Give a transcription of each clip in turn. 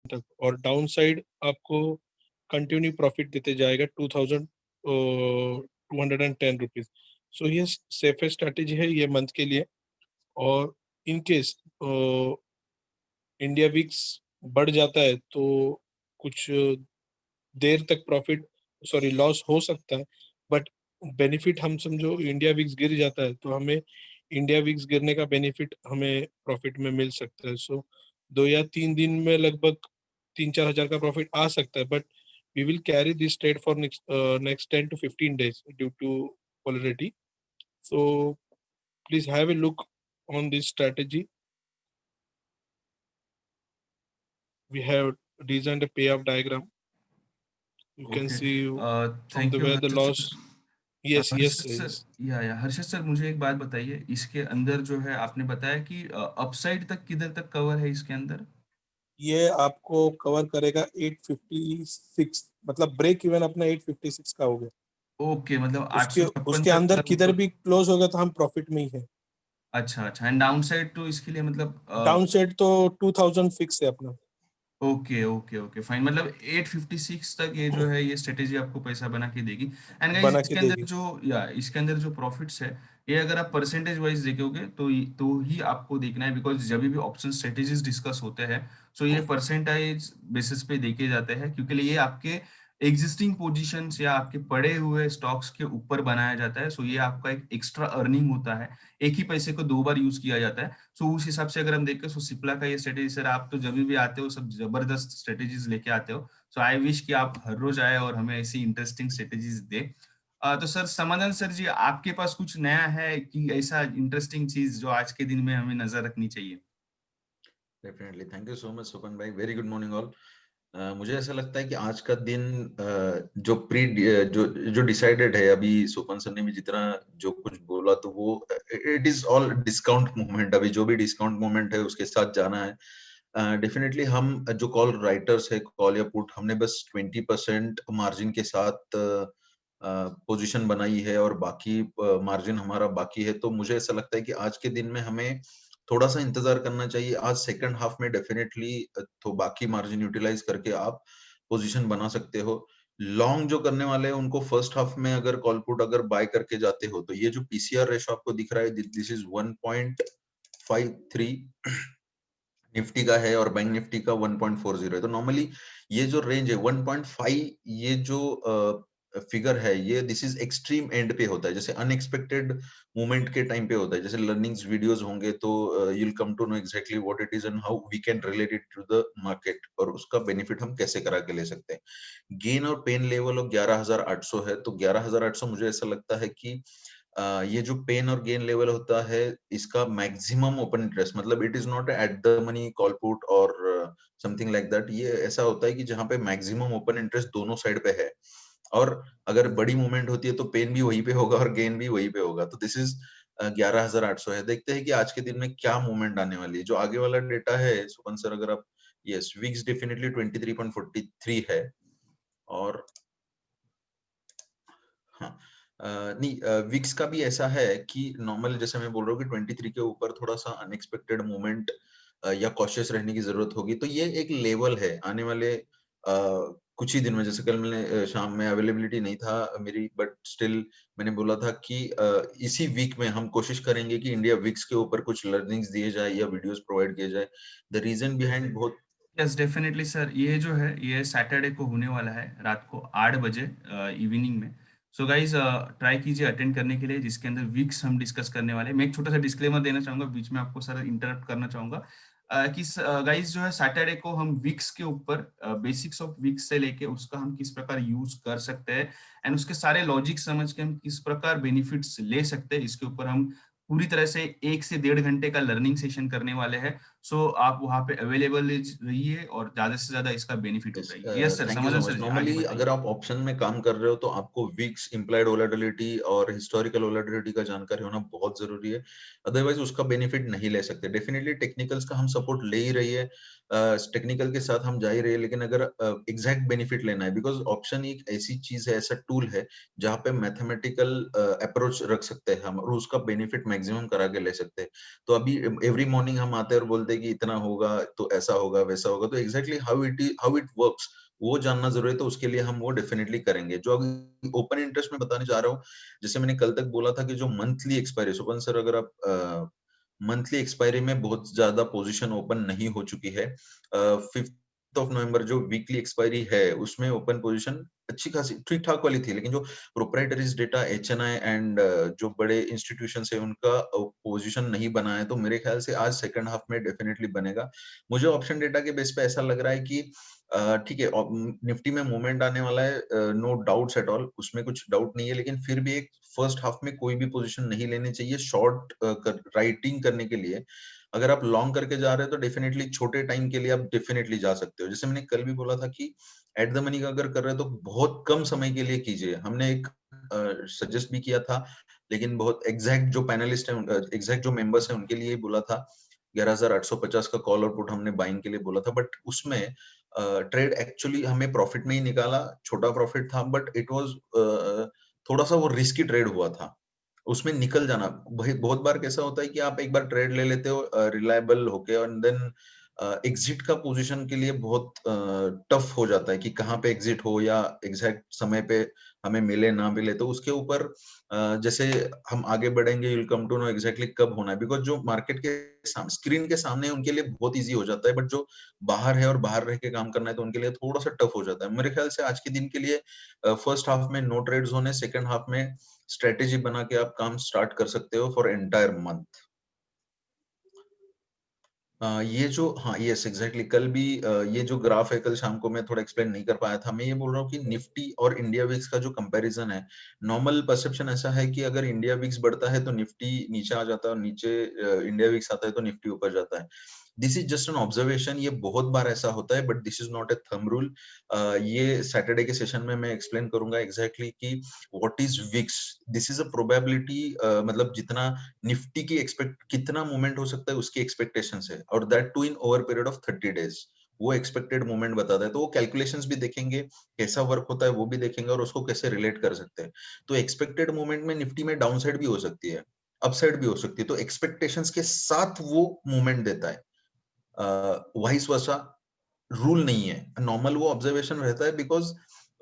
तक, और down side आपको कंटिन्यू प्रॉफिट देते जाएगा 2210 रुपीज। सो ये सेफेस्ट स्ट्रैटेजी है ये मंथ के लिए। और इन केस इंडिया विक्स बढ़ जाता है तो कुछ देर तक प्रॉफिट, सॉरी, लॉस हो सकता है, बट बेनिफिट हम समझो इंडिया विक्स गिर जाता है तो हमें इंडिया विक्स गिरने का बेनिफिट हमें प्रॉफिट में मिल सकता है। सो 2 या 3 दिन में लगभग 3-4 हज़ार का प्रॉफिट आ सकता है, but we will carry this trade for next 10 to 15 days due to volatility. So please have a look on this strategy. We have designed a payoff diagram. You can okay, see from thank the you where the Harshad loss. Sir. Yes, yes, Harshad sir, yes. या Harshad sir, मुझे एक बात बताइए, इसके अंदर जो है आपने बताया कि अपसाइड तक किधर तक कवर है इसके अंदर? ये आपको कवर करेगा 856, मतलब ब्रेक इवन अपना 856 का हो गया। ओके, मतलब उसके 856 उसके तक अंदर अगर किधर ऊपर। भी क्लोज होगा तो हम प्रॉफिट में ही है। अच्छा अच्छा, एंड डाउन साइड तो इसके लिए मतलब डाउन साइड तो 2000 फिक्स है अपना। ओके ओके ओके फाइन, मतलब 856 तक ये जो है ये स्ट्रेटेजी आपको पैसा बना के देगी। एंड गाइस, बना के इसके अंदर देगी। जो या इसके अंदर जो प्रॉफिट्स है, ये अगर आप परसेंटेज वाइज देखोगे तो ही आपको देखना है, बिकॉज जब भी ऑप्शन स्ट्रेटेजीज डिस्कस होते हैं, सो ये परसेंटेज बेसिस पे देखे जाते हैं, क्योंकि ये आपके एग्जिस्टिंग पोजीशंस या आपके पड़े हुए स्टॉक्स के ऊपर बनाया जाता है। सो ये आपका एक एक्स्ट्रा अर्निंग होता है, एक ही पैसे को दो बार यूज किया जाता है। सो उस हिसाब से अगर हम देखें, सो सिप्ला का ये स्ट्रेटेजी, सर आप तो जब भी आते हो सब जबरदस्त स्ट्रेटेजीज लेके आते हो। सो आई विश कि आप हर रोज आए और हमें ऐसी इंटरेस्टिंग स्ट्रेटेजीज दे। तो सर समाधान सर जी, आपके पास कुछ नया है कि ऐसा इंटरेस्टिंग चीज जो आज के दिन में हमें नजर रखनी चाहिए? Definitely, thank you so much Swapan भाई, वेरी गुड मॉर्निंग ऑल। मुझे ऐसा लगता है कि आज का दिन जो प्री जो जो डिसाइडेड है, अभी स्वपन सर ने भी जितना जो कुछ बोला तो वो it is all discount movement. अभी जो भी डिस्काउंट मूवमेंट है उसके साथ जाना है। डेफिनेटली हम जो कॉल राइटर्स है, कॉल या पुट, हमने बस 20% मार्जिन के साथ पोजीशन बनाई है और बाकी मार्जिन हमारा बाकी है। तो मुझे ऐसा लगता है कि आज के दिन में हमें थोड़ा सा इंतजार करना चाहिए। आज सेकंड हाफ में डेफिनेटली तो बाकी मार्जिन यूटिलाइज करके आप पोजीशन बना सकते हो। लॉन्ग जो करने वाले हैं उनको फर्स्ट हाफ में अगर कॉल पुट अगर बाय करके जाते हो तो ये जो पीसीआर रेशो आपको दिख रहा है, दिस इज 1.53 निफ्टी का है और बैंक निफ्टी का 1.40 है। तो नॉर्मली ये जो रेंज है 1.5, ये जो फिगर है, ये दिस इज एक्सट्रीम एंड पे होता है, जैसे अनएक्सपेक्टेड मूवमेंट के टाइम पे होता है। जैसे लर्निंग्स वीडियोस होंगे तो you will come to know exactly what it is and how we can relate it to the market, और उसका बेनिफिट हम कैसे करा के ले सकते हैं। गेन और पेन लेवल ऑफ 11,800 है, तो 11,800 मुझे ऐसा लगता है कि ये जो पेन और गेन लेवल होता है, इसका मैक्सिमम ओपन इंटरेस्ट, मतलब it is not at the money call put और समथिंग लाइक दैट। ये ऐसा होता है कि जहां पे मैक्सिमम ओपन इंटरेस्ट दोनों साइड पे है, और अगर बड़ी मूवमेंट होती है तो पेन भी वहीं पे होगा और गेन भी वहीं पे होगा। तो दिस इज 11,800 है। देखते हैं कि आज के दिन में क्या मूवमेंट आने वाली है। जो आगे वाला डेटा है सुपन सर, अगर आप, यस, विक्स डेफिनेटली 23.43 है। और हाँ, नहीं, विक्स का भी ऐसा है कि नॉर्मल, जैसे मैं बोल रहा हूँ कि 23 के ऊपर थोड़ा सा अनएक्सपेक्टेड मूवमेंट या कॉशियस रहने की जरूरत होगी। तो ये एक लेवल है आने वाले कुछ ही दिन में। जैसे कल मैंने शाम में अवेलेबिलिटी नहीं था मेरी, बट स्टिल मैंने बोला था कि इसी वीक में हम कोशिश करेंगे कि इंडिया विक्स के ऊपर कुछ लर्निंग्स दिए जाए या वीडियोस प्रोवाइड किए जाए। द रीजन बिहाइंड बहुत, यस डेफिनेटली सर, ये जो है ये सैटरडे को होने वाला है रात को 8 बजे इवनिंग में। सो गाइज ट्राई कीजिए अटेंड करने के लिए, जिसके अंदर वीक्स हम डिस्कस करने वाले हैं। मैं एक छोटा सा डिस्क्लेमर देना चाहूंगा, बीच में आपको सर इंटरप्ट करना चाहूंगा कि गाइज जो है सैटरडे को हम वीक्स के ऊपर बेसिक्स ऑफ वीक्स से लेके उसका हम किस प्रकार यूज कर सकते हैं एंड उसके सारे लॉजिक समझ के हम किस प्रकार बेनिफिट्स ले सकते हैं, इसके ऊपर हम पूरी तरह से 1 से 1.5 घंटे का लर्निंग सेशन करने वाले हैं। सो आप वहाँ पे अवेलेबल रहिए और ज्यादा से ज्यादा इसका बेनिफिट उठाइए। यस सर, थैंक यू सो समाधान मच। सर जी आगे नॉर्मली बताइए। अगर आप ऑप्शन में काम कर रहे हो तो आपको विक्स, इम्प्लाइड वोलेटिलिटी और हिस्टोरिकल वोलेटिलिटी का जानकारी होना बहुत जरूरी है, अदरवाइज उसका बेनिफिट नहीं ले सकते। डेफिनेटली टेक्निकल्स का हम सपोर्ट ले ही रही है, टेक्निकल के साथ हम जा ही रहे हैं, लेकिन अगर एग्जैक्ट बेनिफिट लेना है, बिकॉज ऑप्शन एक ऐसी चीज है, ऐसा टूल है जहाँ पे मैथमेटिकल अप्रोच रख सकते हैं हम और उसका बेनिफिट मैक्सिमम करा के ले सकते हैं। तो अभी एवरी मॉर्निंग हम आते हैं और बोलते हैं जानते कि इतना होगा तो ऐसा होगा वैसा होगा, तो एग्जैक्टली हाउ इट वर्क्स वो जानना जरूरी है, तो उसके लिए हम वो डेफिनेटली करेंगे। जो अभी ओपन इंटरेस्ट में बताने जा रहा हूँ, जैसे मैंने कल तक बोला था कि जो मंथली एक्सपायरी, सुपन सर अगर आप मंथली एक्सपायरी में बहुत ज्यादा पोजीशन ओपन नहीं हो चुकी है, 5th ऑफ नवंबर जो वीकली एक्सपायरी है उसमें ओपन पोजीशन अच्छी खासी ठीक ठाक वाली थी, लेकिन जो प्रोप्राइटरीज डेटा एचएनआई एंड जो बड़े इंस्टीट्यूशन है उनका पोजीशन नहीं बना है, तो मेरे ख्याल से आज सेकंड हाफ में डेफिनेटली बनेगा। मुझे ऑप्शन डेटा के बेस पे ऐसा लग रहा है कि ठीक है, निफ्टी में मूवमेंट आने वाला है, नो डाउट्स एट ऑल, उसमें कुछ डाउट नहीं है, लेकिन फिर भी एक फर्स्ट हाफ में कोई भी पोजीशन नहीं लेनी चाहिए शॉर्ट राइटिंग करने के लिए। अगर आप लॉन्ग करके जा रहे हो तो डेफिनेटली छोटे टाइम के लिए आप डेफिनेटली जा सकते हो। जैसे मैंने कल भी बोला था कि एट द मनी का अगर कर रहे हो तो बहुत कम समय के लिए कीजिए। हमने एक सजेस्ट भी किया था, लेकिन बहुत एग्जैक्ट जो पैनलिस्ट है, एग्जैक्ट जो मेंबर्स हैं उनके लिए बोला था, 11,850 का कॉल और पुट हमने बाइंग के लिए बोला था, बट उसमें ट्रेड एक्चुअली हमें प्रॉफिट में ही निकाला, छोटा प्रॉफिट था, बट इट वाज थोड़ा सा वो रिस्की ट्रेड हुआ था। उसमें निकल जाना, भाई बहुत बार कैसा होता है कि आप एक बार ट्रेड ले लेते हो रिलायबल होके, और देन एग्जिट का पोजीशन के लिए बहुत टफ हो जाता है कि कहाँ पे एग्जिट हो या एग्जैक्ट समय पे हमें मिले ना मिले, तो उसके ऊपर जैसे हम आगे बढ़ेंगे you'll come to know exactly कब होना है, बिकॉज जो मार्केट के स्क्रीन के सामने है उनके लिए बहुत इजी हो जाता है, बट जो बाहर है और बाहर रह के काम करना है तो उनके लिए थोड़ा सा टफ हो जाता है। मेरे ख्याल से आज के दिन के लिए फर्स्ट हाफ में नो ट्रेड्स होने, सेकंड हाफ में स्ट्रेटेजी बना के आप काम स्टार्ट कर सकते हो फॉर एंटायर मंथ। ये जो हाँ यस एग्जैक्टली कल भी ये जो ग्राफ है, कल शाम को मैं थोड़ा एक्सप्लेन नहीं कर पाया था। मैं ये बोल रहा हूँ कि निफ्टी और इंडिया विक्स का जो कंपैरिजन है, नॉर्मल परसेप्शन ऐसा है कि अगर इंडिया विक्स बढ़ता है तो निफ्टी नीचे आ जाता है, और नीचे इंडिया विक्स आता है तो निफ्टी ऊपर जाता है। This is just an observation, ये बहुत बार ऐसा होता है, but this is not a thumb rule. ये सैटरडे के सेशन में मैं एक्सप्लेन करूंगा एग्जैक्टली कि what is VIX. This is a probability, मतलब जितना निफ्टी की एक्सपेक्ट कितना मूवमेंट हो सकता है उसकी एक्सपेक्टेशन है, और that too in over period of 30 days, वो एक्सपेक्टेड मूवमेंट बताता है। तो वो कैलकुलेशंस भी देखेंगे, कैसा वर्क होता है वो भी देखेंगे, और उसको कैसे रिलेट कर सकते हैं। तो एक्सपेक्टेड मूवमेंट में निफ्टी में डाउन साइड भी हो सकती है, अपसाइड भी हो सकती है, तो एक्सपेक्टेशंस के साथ वो मूवमेंट देता है, वाइस वर्सा रूल नहीं है, नॉर्मल वो ऑब्जर्वेशन रहता है। बिकॉज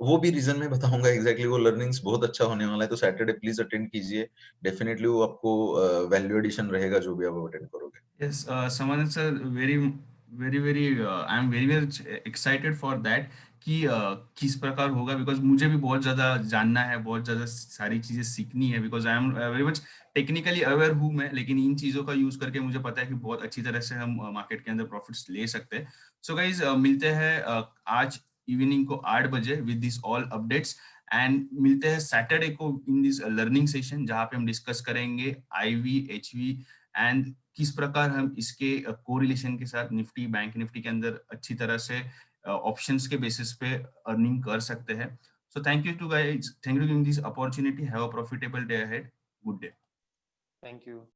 वो भी रीजन मैं बताऊंगा एग्जैक्टली, वो लर्निंग्स बहुत अच्छा होने वाला है, तो सैटरडे प्लीज अटेंड कीजिए, डेफिनेटली वो आपको वैल्यू एडिशन रहेगा जो भी आप अटेंड करोगे। Yes, Samadhan sir, very, I am very much excited for that कि किस प्रकार होगा, बिकॉज मुझे भी बहुत ज़्यादा जानना है, बहुत ज़्यादा सारी चीज़ें सीखनी है, because I am very much technically aware हूँ मैं, लेकिन इन चीज़ों का यूज़ करके मुझे पता है कि बहुत अच्छी तरह से हम मार्केट के अंदर प्रॉफिट्स ले सकते हैं। सो गाइज मिलते हैं आज इवनिंग को 8 बजे with this all updates, and मिलते हैं सैटरडे को इन दिस लर्निंग सेशन, जहाँ पे हम डिस्कस करेंगे आईवी, एचवी एंड किस प्रकार हम इसके कोरिलेशन के साथ निफ्टी, बैंक निफ्टी के अंदर अच्छी तरह से ऑप्शंस के बेसिस पे अर्निंग कर सकते हैं। So thank you to guys, thank you giving this opportunity, have a profitable day ahead, good day. Thank you.